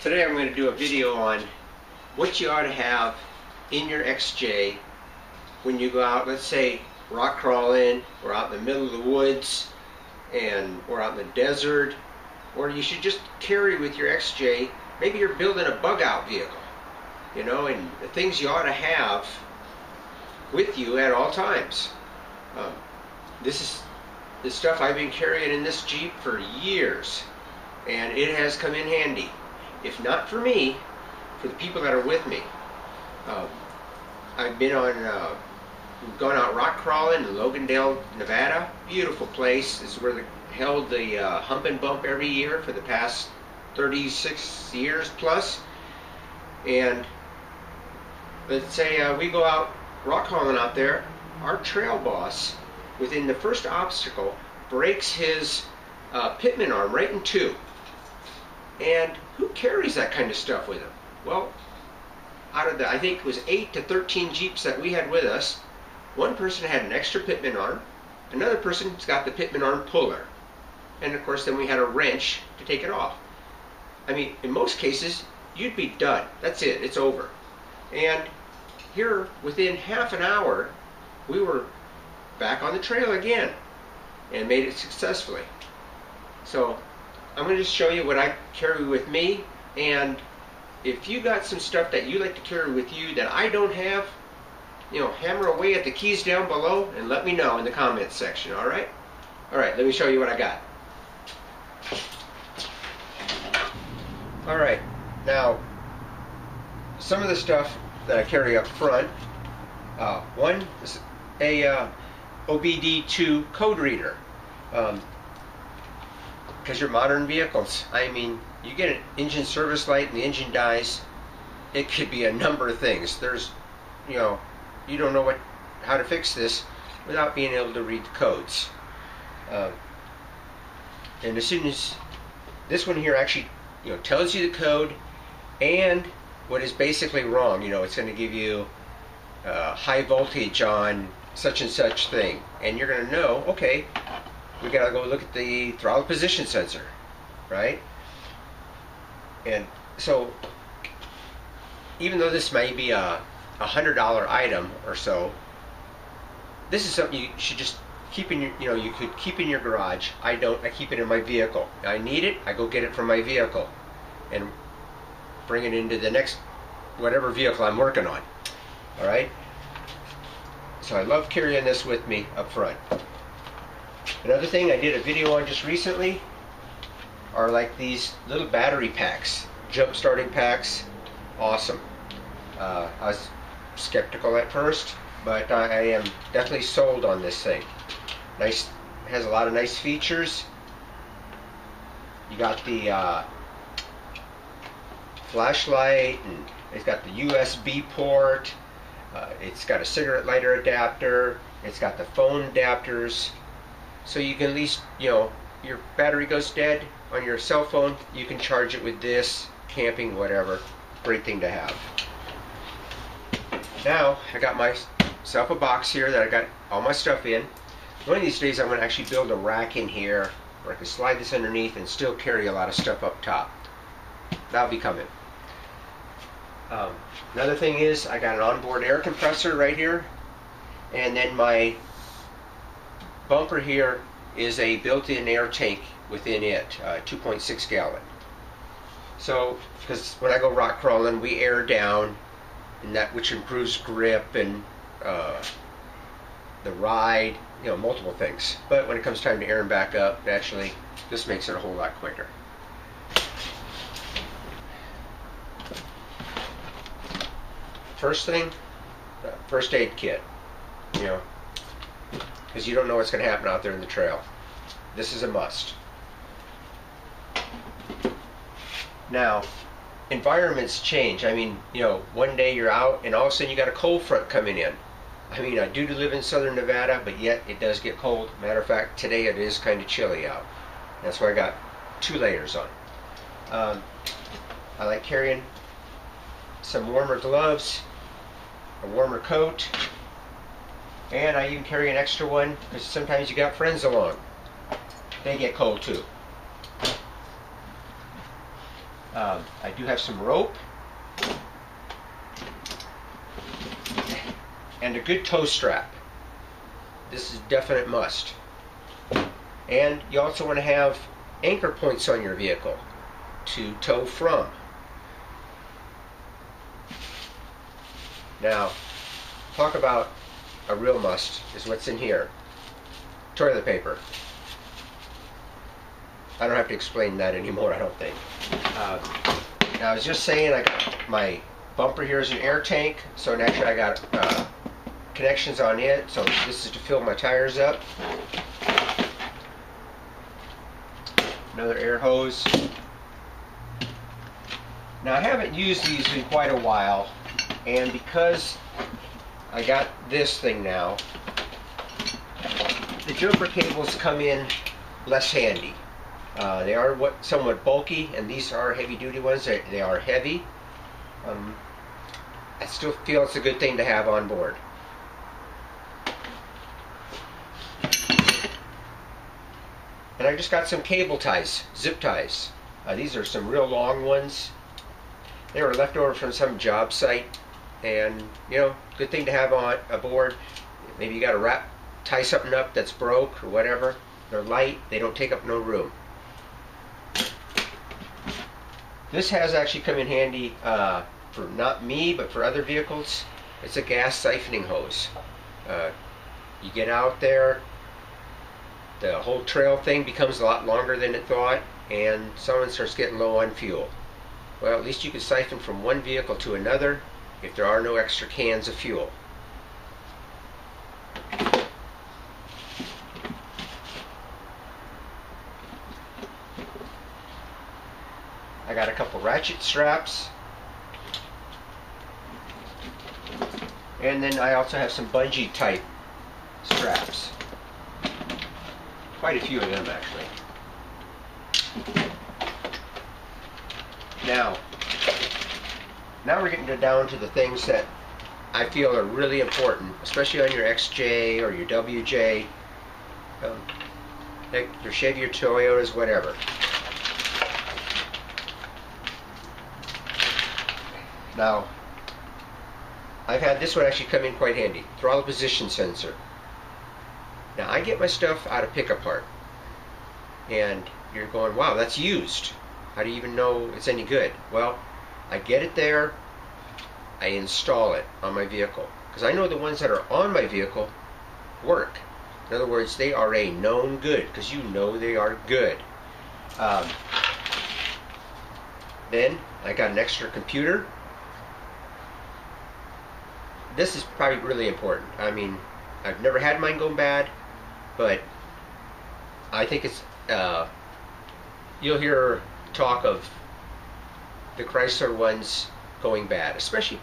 Today I'm going to do a video on what you ought to have in your XJ when you go out, let's say rock crawling, or out in the middle of the woods, or out in the desert, or you should just carry with your XJ. Maybe you're building a bug out vehicle, you know, and the things you ought to have with you at all times. This is the stuff I've been carrying in this Jeep for years, and it has come in handy. If not for me, for the people that are with me. I've been on, we've gone out rock crawling in Logandale, Nevada. Beautiful place. This is where they held the hump and bump every year for the past 36 years plus. And let's say we go out rock crawling out there. Our trail boss, within the first obstacle, breaks his pitman arm right in two. And who carries that kind of stuff with him? Well, out of the, I think it was 8 to 13 Jeeps that we had with us, one person had an extra pitman arm, another person's got the pitman arm puller, and of course then we had a wrench to take it off. I mean, in most cases, you'd be done. That's it. It's over. And here, within half an hour, we were back on the trail again and made it successfully. So I'm going to just show you what I carry with me, and if you got some stuff that you like to carry with you that I don't have, you know, hammer away at the keys down below and let me know in the comments section, alright? Alright, let me show you what I got. Alright, now, some of the stuff that I carry up front, one is a OBD2 code reader. Because your modern vehicles, I mean, you get an engine service light and the engine dies, it could be a number of things. There's, you know, you don't know how to fix this without being able to read the codes. And as soon as this one here actually, you know, tells you the code and what is basically wrong, you know, it's going to give you high voltage on such and such thing, and you're going to know, okay, we gotta go look at the throttle position sensor, right? And so, even though this may be a $100 item or so, this is something you should just keep in your, you know, you could keep in your garage. I don't. I keep it in my vehicle. I need it, I go get it from my vehicle and bring it into the next whatever vehicle I'm working on. All right. So I love carrying this with me up front. Another thing I did a video on just recently are like these little battery packs, jump starting packs. Awesome. I was skeptical at first, but I am definitely sold on this thing. Nice, has a lot of nice features. You got the flashlight, and it's got the USB port. It's got a cigarette lighter adapter. It's got the phone adapters. So you can at least, you know, your battery goes dead on your cell phone, you can charge it with this, camping, whatever. Great thing to have. Now, I got myself a box here that I got all my stuff in. One of these days I'm going to actually build a rack in here where I can slide this underneath and still carry a lot of stuff up top. That'll be coming. Another thing is, I got an onboard air compressor right here, and then my bumper here is a built-in air tank within it, 2.6 gallon. So, because when I go rock crawling, we air down, and that which improves grip and the ride, you know, multiple things. But when it comes time to airing back up, naturally, this makes it a whole lot quicker. First thing, first aid kit, you know, because you don't know what's going to happen out there in the trail. This is a must. Now, environments change. I mean, you know, one day you're out and all of a sudden you got a cold front coming in. I mean, I do live in southern Nevada, but yet it does get cold. Matter of fact, today it is kind of chilly out. That's why I got 2 layers on. I like carrying some warmer gloves, a warmer coat, and I even carry an extra one because sometimes you got friends along. They get cold too. I do have some rope and a good tow strap. This is a definite must. And you also want to have anchor points on your vehicle to tow from. Now, talk about a real must is what's in here. Toilet paper. I don't have to explain that anymore, I don't think. Now, I was just saying, I got my bumper here is an air tank, so naturally I got connections on it. So this is to fill my tires up. Another air hose. Now, I haven't used these in quite a while, and because I got this thing now, the jumper cables come in less handy. They are somewhat bulky, and these are heavy-duty ones. They are heavy. I still feel it's a good thing to have on board. And I just got some cable ties, zip ties. These are some real long ones. They were left over from some job site, and you know, good thing to have on aboard. Maybe you got to tie something up that's broke or whatever. They're light. They don't take up no room. This has actually come in handy for not me, but for other vehicles. It's a gas siphoning hose. You get out there, the whole trail thing becomes a lot longer than it thought, and someone starts getting low on fuel. Well, at least you can siphon from one vehicle to another if there are no extra cans of fuel. I got a couple ratchet straps, and then I also have some bungee type straps. Quite a few of them, actually. Now we're getting down to the things that I feel are really important, especially on your XJ or your WJ, like your Chevy or Toyotas, whatever. Now, I've had this one actually come in quite handy. Throttle position sensor. Now, I get my stuff out of pick-apart, and you're going, wow, that's used. How do you even know it's any good? Well, I get it there, I install it on my vehicle, because I know the ones that are on my vehicle work. In other words, they are a known good, because you know they are good. Then, I got an extra computer. This is probably really important. I mean, I've never had mine go bad, but I think it's, you'll hear talk of the Chrysler ones going bad, especially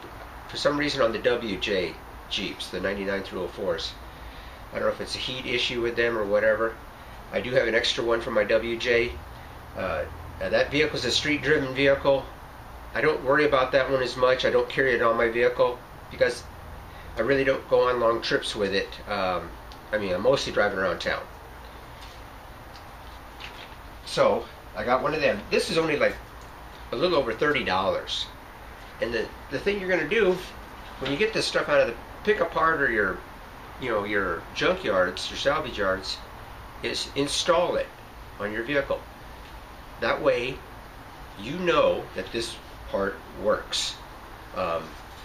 for some reason on the WJ Jeeps, the 99 through 04s. I don't know if it's a heat issue with them or whatever. I do have an extra one for my WJ. Now that vehicle is a street-driven vehicle. I don't worry about that one as much. I don't carry it on my vehicle because I really don't go on long trips with it. I mean, I'm mostly driving around town. So, I got one of them. This is only like a little over $30. And the thing you're going to do, when you get this stuff out of the pick-apart or your, your junk yards, your salvage yards, is install it on your vehicle. That way, you know that this part works.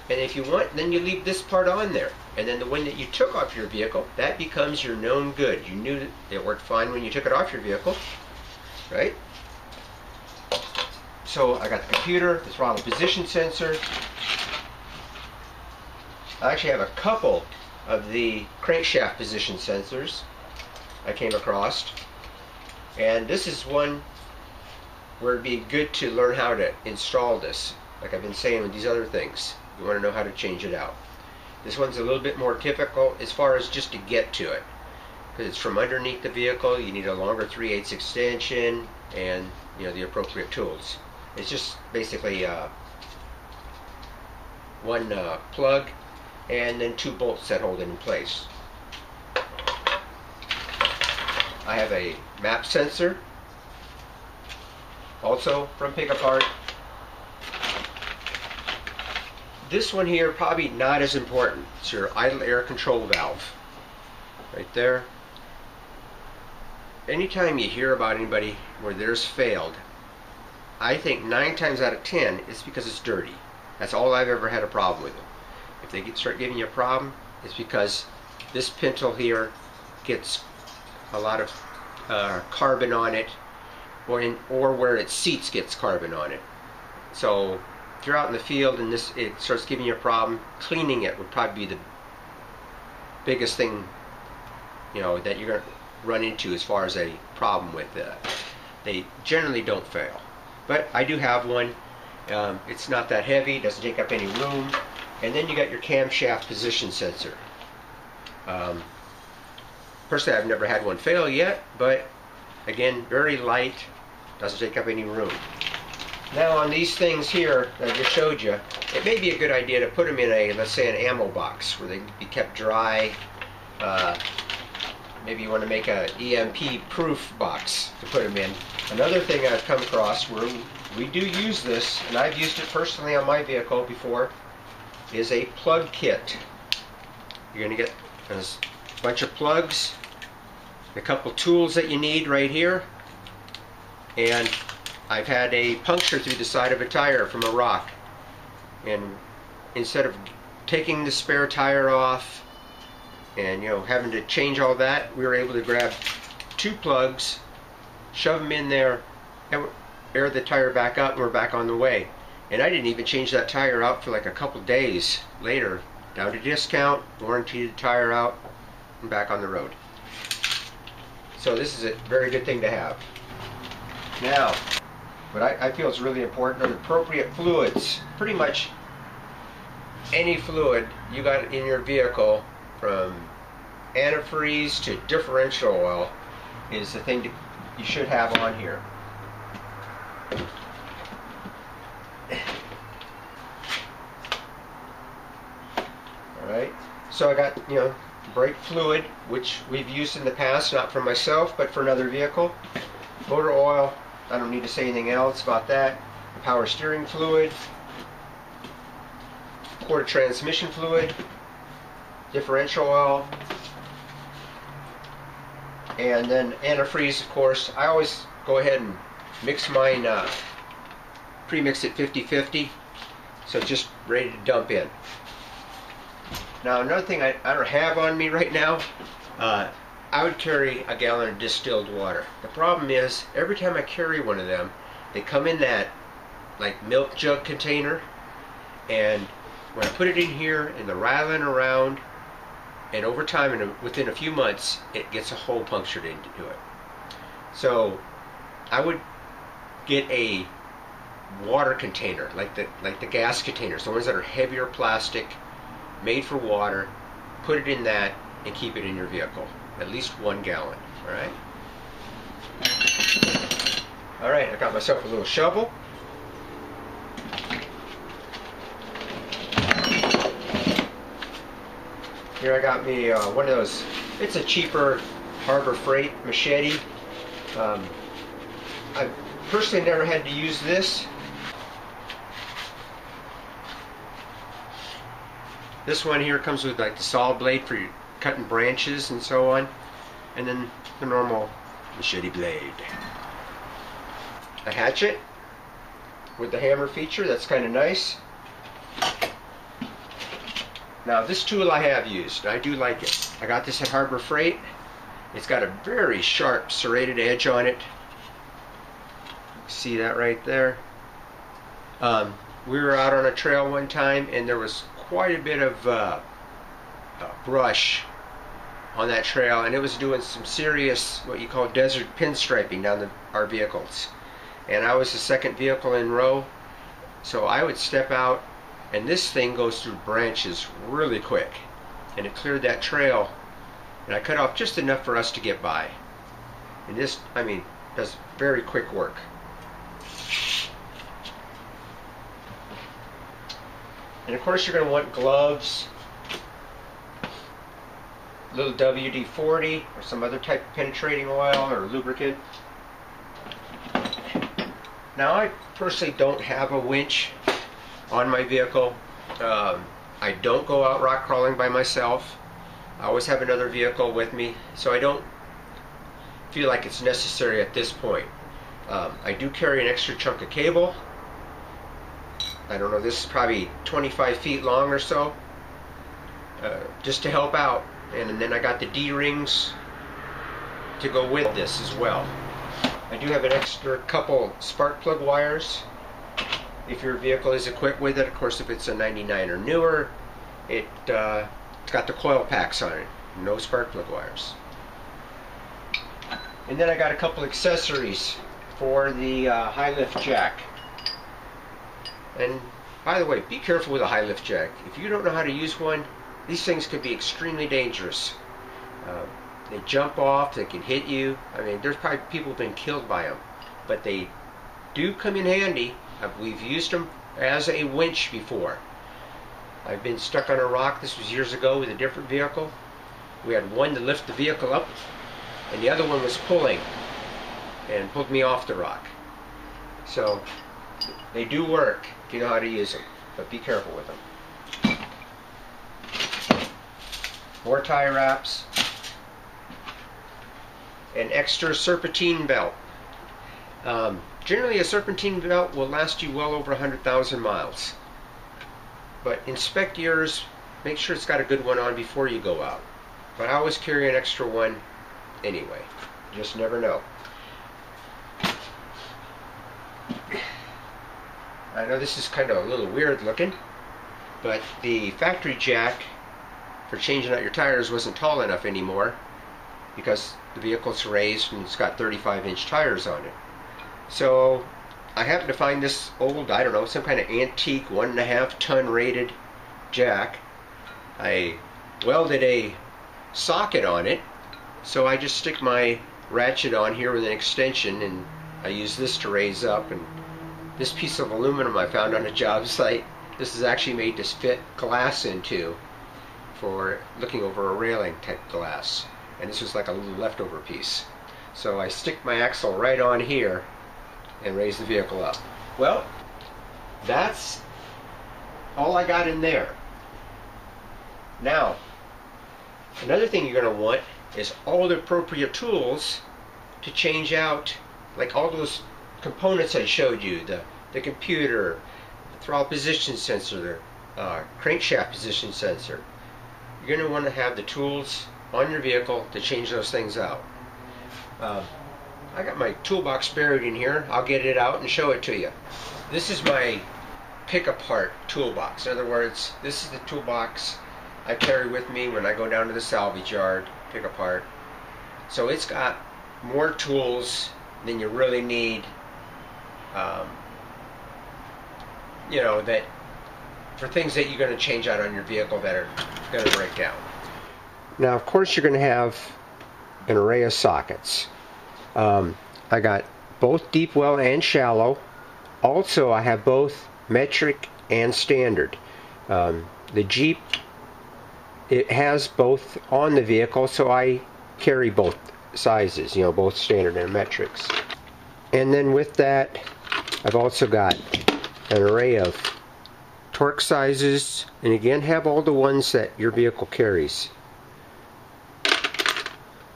And if you want, then you leave this part on there. And then the one that you took off your vehicle, that becomes your known good. You knew that it worked fine when you took it off your vehicle, right? So I got the computer, the throttle position sensor. I actually have a couple of the crankshaft position sensors I came across. And this is one where it'd be good to learn how to install this. Like I've been saying with these other things. You want to know how to change it out. This one's a little bit more difficult as far as just to get to it, because it's from underneath the vehicle. You need a longer 3/8 extension and the appropriate tools. It's just basically one plug and then 2 bolts that hold it in place. I have a map sensor, also from Pick Apart. This one here, probably not as important. It's your idle air control valve. Right there. Anytime you hear about anybody where theirs failed, I think 9 times out of 10 it's because it's dirty. That's all I've ever had a problem with it. If they start giving you a problem, it's because this pintle here gets a lot of carbon on it, or where it seats gets carbon on it. So if you're out in the field and it starts giving you a problem, cleaning it would probably be the biggest thing, you know, that you're going to run into as far as a problem with it. They generally don't fail, but I do have one. It's not that heavy, doesn't take up any room, and then you got your camshaft position sensor. Personally, I've never had one fail yet, but again, very light, doesn't take up any room. Now on these things here that I just showed you, it may be a good idea to put them in a, let's say, an ammo box where they can be kept dry. Maybe you want to make a EMP proof box to put them in. Another thing I've come across where we do use this, and I've used it personally on my vehicle before, is a plug kit. You're going to get a bunch of plugs, a couple tools that you need right here, and I've had a puncture through the side of a tire from a rock, and instead of taking the spare tire off and, you know, having to change all that, we were able to grab 2 plugs, shove them in there, and air the tire back up, and we're back on the way. And I didn't even change that tire out for like a couple days later. Down to discount, warranty the tire out, and back on the road. So this is a very good thing to have. Now, what I feel is really important are the appropriate fluids. Pretty much any fluid you got in your vehicle, from antifreeze to differential oil, is the thing you should have on here. Alright, so I got, you know, brake fluid, which we've used in the past, not for myself, but for another vehicle. Motor oil, I don't need to say anything else about that. The power steering fluid, quart transmission fluid, differential oil, and then antifreeze, of course. I always go ahead and mix mine, pre-mix it 50-50, so it's just ready to dump in. Now another thing I don't have on me right now, I would carry a gallon of distilled water. The problem is, every time I carry one of them, they come in that like milk jug container, and when I put it in here and they're rattling around, and over time, and within a few months, it gets a hole punctured into it. So I would get a water container, like the gas containers, the ones that are heavier plastic, made for water. Put it in that and keep it in your vehicle. At least 1 gallon. Alright? Alright, I got myself a little shovel. Here I got me one of those, it's a cheaper Harbor Freight machete. I've personally never had to use this. This one here comes with like the saw blade for cutting branches and so on, and then the normal machete blade. A hatchet with the hammer feature, that's kind of nice. Now this tool I have used, I do like it. I got this at Harbor Freight. It's got a very sharp serrated edge on it. See that right there? We were out on a trail one time, and there was quite a bit of brush on that trail, and it was doing some serious, what you call desert pinstriping down our vehicles. And I was the second vehicle in row, so I would step out, and this thing goes through branches really quick, and it cleared that trail, and I cut off just enough for us to get by. And this, I mean, does very quick work. And of course you're going to want gloves, a little WD-40 or some other type of penetrating oil or lubricant. Now I personally don't have a winch on my vehicle, I don't go out rock crawling by myself. I always have another vehicle with me, so I don't feel like it's necessary at this point. I do carry an extra chunk of cable. I don't know, this is probably 25 feet long or so, just to help out. And then I got the D-rings to go with this as well. I do have an extra couple spark plug wires if your vehicle is equipped with it. Of course, if it's a 99 or newer, it's got the coil packs on it, no spark plug wires. And then I got a couple accessories for the high lift jack. And by the way, be careful with a high lift jack. If you don't know how to use one, these things could be extremely dangerous. They jump off, they can hit you. I mean, there's probably people who've been killed by them, but they do come in handy. We've used them as a winch before. I've been stuck on a rock, this was years ago, with a different vehicle. We had one to lift the vehicle up, and the other one was pulling and pulled me off the rock. So they do work if you know how to use them, but be careful with them. More tie wraps, an extra serpentine belt. Generally a serpentine belt will last you well over 100,000 miles. But inspect yours, make sure it's got a good one on before you go out. But I always carry an extra one anyway. You just never know. I know this is kind of a little weird looking, but the factory jack for changing out your tires wasn't tall enough anymore because the vehicle's raised and it's got 35-inch tires on it. So I happened to find this old, I don't know, some kind of antique 1.5 ton rated jack. I welded a socket on it, so I just stick my ratchet on here with an extension, and I use this to raise up. And this piece of aluminum I found on a job site, this is actually made to fit glass into for looking over a railing type glass, and this was like a little leftover piece. So I stick my axle right on here and raise the vehicle up. Well, that's all I got in there. Now, another thing you're going to want is all the appropriate tools to change out, like all those components I showed you, the computer, the throttle position sensor, the crankshaft position sensor. You're going to want to have the tools on your vehicle to change those things out. I got my toolbox buried in here. I'll get it out and show it to you. This is my pick-apart toolbox. In other words, this is the toolbox I carry with me when I go down to the salvage yard, pick apart. So it's got more tools than you really need, you know, that for things that you're going to change out on your vehicle that are going to break down. Now, of course, you're going to have an array of sockets. I got both deep well and shallow. Also, I have both metric and standard. The Jeep, it has both on the vehicle, so I carry both sizes, you know, both standard and metrics. And then with that, I've also got an array of torque sizes, and again, have all the ones that your vehicle carries.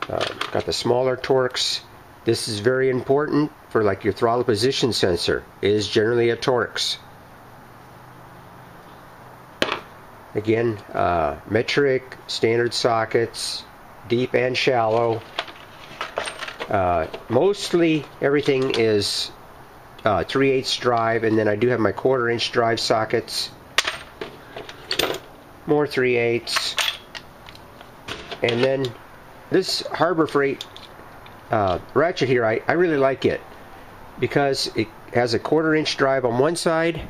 Got the smaller torques. This is very important for like your throttle position sensor. It is generally a Torx. Again, metric, standard sockets, deep and shallow. Mostly everything is 3/8 drive, and then I do have my 1/4-inch drive sockets. More 3/8. And then this Harbor Freight ratchet here, I really like it because it has a 1/4-inch drive on one side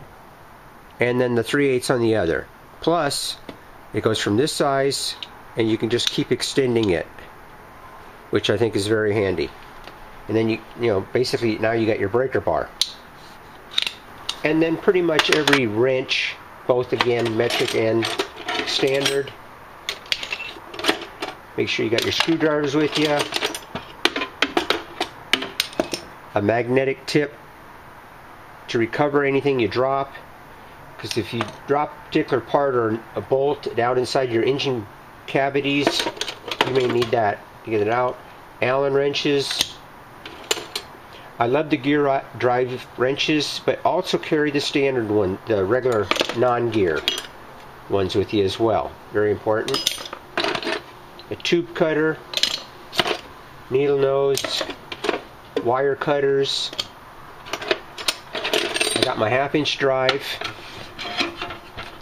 and then the 3/8 on the other. Plus, it goes from this size and you can just keep extending it, which I think is very handy. And then you know, basically now you got your breaker bar. And then pretty much every wrench, both again metric and standard. Make sure you got your screwdrivers with you. A magnetic tip to recover anything you drop. because if you drop a particular part or a bolt down inside your engine cavities, you may need that to get it out. Allen wrenches. I love the gear drive wrenches, but also carry the standard one, the regular non-gear ones with you as well. Very important. A tube cutter, needle nose, wire cutters. I got my 1/2-inch drive,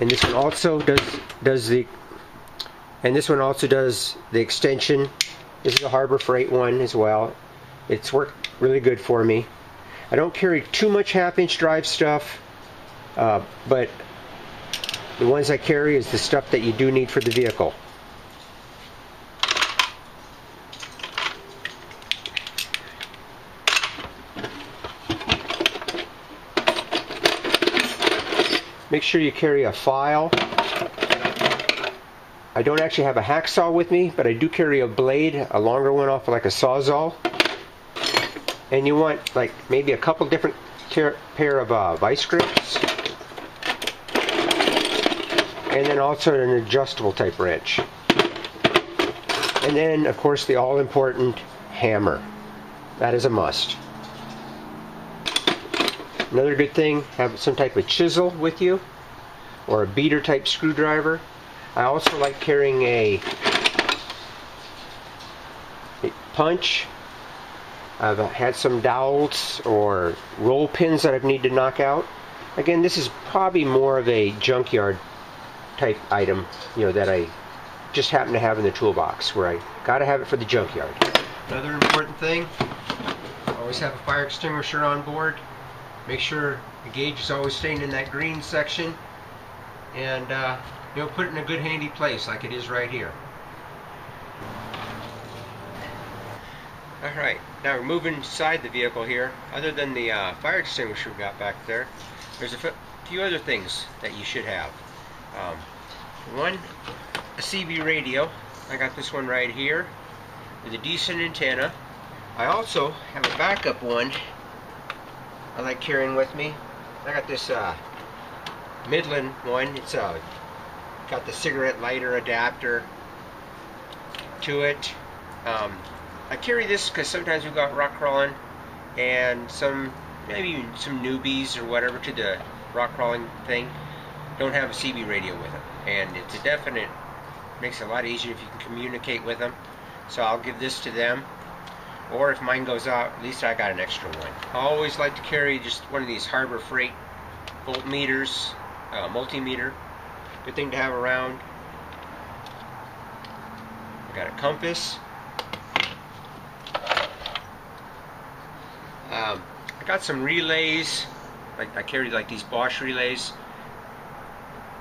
and this one also does the extension. This is a Harbor Freight one as well. It's worked really good for me. I don't carry too much 1/2-inch drive stuff, but the ones I carry is the stuff that you do need for the vehicle. Make sure you carry a file. I don't actually have a hacksaw with me, but I do carry a blade, a longer one off like a Sawzall. And you want like maybe a couple different pair of vice grips. And then also an adjustable type wrench. And then of course the all-important hammer. That is a must. Another good thing, have some type of chisel with you, or a beater type screwdriver. I also like carrying a punch. I've had some dowels or roll pins that I need to knock out. Again, this is probably more of a junkyard type item, you know, that I just happen to have in the toolbox, where I gotta have it for the junkyard. Another important thing, always have a fire extinguisher on board. Make sure the gauge is always staying in that green section, and you know, put it in a good handy place like it is right here. Alright, now we're moving inside the vehicle here. Other than the fire extinguisher we got back there, there's a few other things that you should have. One, a CB radio. I got this one right here with a decent antenna. I also have a backup one I like carrying with me. I got this Midland one. It's got the cigarette lighter adapter to it. I carry this because sometimes we go out rock crawling, and maybe even some newbies or whatever to the rock crawling thing don't have a CB radio with them, and it's a definite, makes it a lot easier if you can communicate with them. So I'll give this to them, or if mine goes out, at least I got an extra one. I always like to carry just one of these Harbor Freight voltmeters, multimeter. Good thing to have around. I got a compass. I got some relays. Like I carried like these Bosch relays.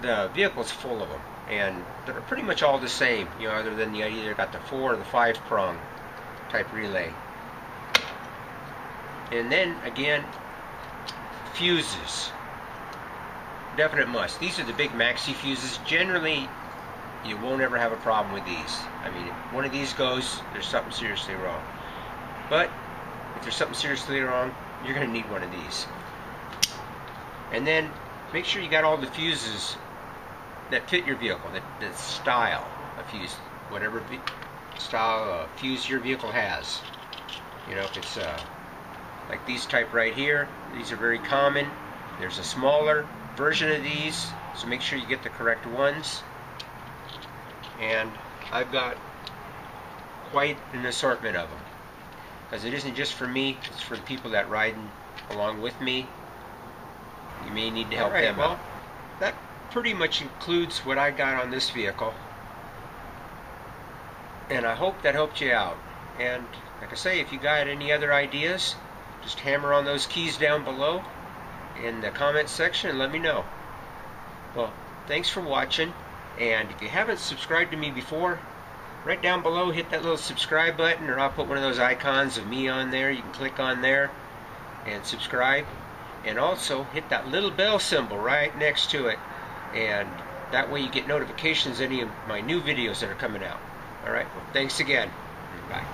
The vehicle's full of them, and they're pretty much all the same. You know, other than you either got the 4 or the 5 prong type relay. And then again, fuses. Definite must. These are the big maxi fuses. Generally, you won't ever have a problem with these. I mean, if one of these goes, there's something seriously wrong. But if there's something seriously wrong, you're going to need one of these. And then make sure you got all the fuses that fit your vehicle, the style of fuse, whatever style of fuse your vehicle has. You know, if it's like these type right here, these are very common. There's a smaller version of these, so make sure you get the correct ones. And I've got quite an assortment of them, because it isn't just for me, it's for the people that ride along with me. You may need to help them out. That pretty much includes what I got on this vehicle, and I hope that helped you out. And like I say, if you got any other ideas, just hammer on those keys down below in the comment section and let me know. Well, thanks for watching, and if you haven't subscribed to me before, right down below hit that little subscribe button, or I'll put one of those icons of me on there. You can click on there and subscribe, and also hit that little bell symbol right next to it, and that way you get notifications of any of my new videos that are coming out. Alright, well, thanks again. Bye.